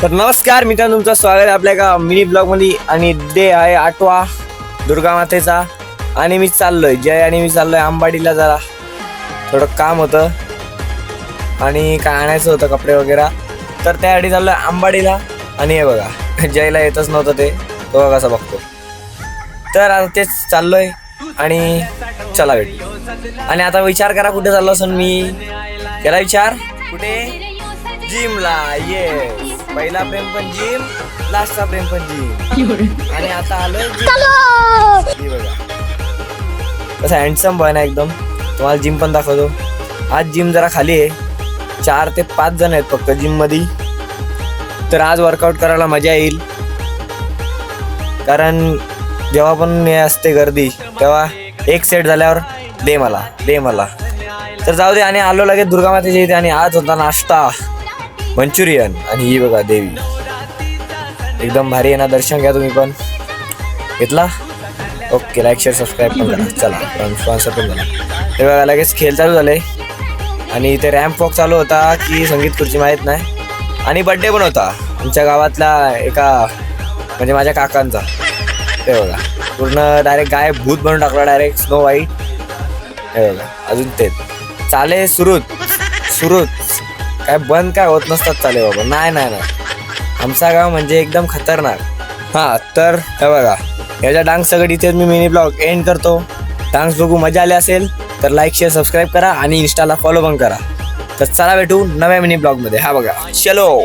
तर नमस्कार मित्रांनो, तुमचं स्वागत आहे आपल्या एका मिनी ब्लॉग मध्ये. आणि डे आहे 8वा दुर्गा मातेचा. आणि मी चाललोय आंबाडीला. जरा थोडं काम होतं आणि काय आणायचं होतं, कपडे वगैरे. तर त्यासाठी चाललोय आंबाडीला. आणि हे बघा, जयला येतच नव्हतं ते, तो कसा बघतो. तर आता तेच चाललोय आणि चला भेट. आणि आता विचार करा कुठे चाललो असून मी. केला विचार कुठे? जिमला. ये पहिला प्रेम पण जिम, लास्टचा प्रेम पण जिम. आणि आता आलोय बघा कसं हँडसम बन आहे एकदम. तुम्हाला जिम पण दाखवतो. आज जिम जरा खाली आहे, 4 ते 5 जण आहेत फक्त जिम मध्ये. तर आज वर्कआउट करायला मजा येईल, कारण जेव्हा पण हे असते गर्दी तेव्हा एक सेट झाल्यावर दे मला. तर जाऊ दे. आणि आलो लगेच दुर्गा मातेच्या इथे. आणि आज होता नाश्ता मंचुरियन. आणि ही बघा देवी एकदम भारी आहे ना. दर्शन घ्या तुम्ही पण. घेतला? ओके, लाईक शेअर सबस्क्राईब पण करा. चला, स्पॉन्सर पण झाला. हे बघा लगेच खेळ चालू झाले. आणि इथे रॅम्प वॉक चालू होता की संगीत खुर्ची माहीत नाही. आणि बड्डे पण होता आमच्या गावातल्या एका, म्हणजे माझ्या काकांचा. हे बघा पूर्ण डायरेक्ट गाय भूत बनवून टाकला, डायरेक्ट स्नो व्हाईट. हे बघा अजून तेच चाले सुरूच काय बंद काय होत नसतात चाले बाबा. नाही आमचा गाव म्हणजे एकदम खतरनाक. हां, तर हे बघा याच्या डान्स सगळं इथेच मी मिनी ब्लॉग एंड करतो. डान्स बघू मजा आली असेल तर लाईक शेअर सबस्क्राईब करा आणि इंस्टाला फॉलो पण करा. तर चला भेटू नव्या मिनी ब्लॉगमध्ये. हा बघा, चलो.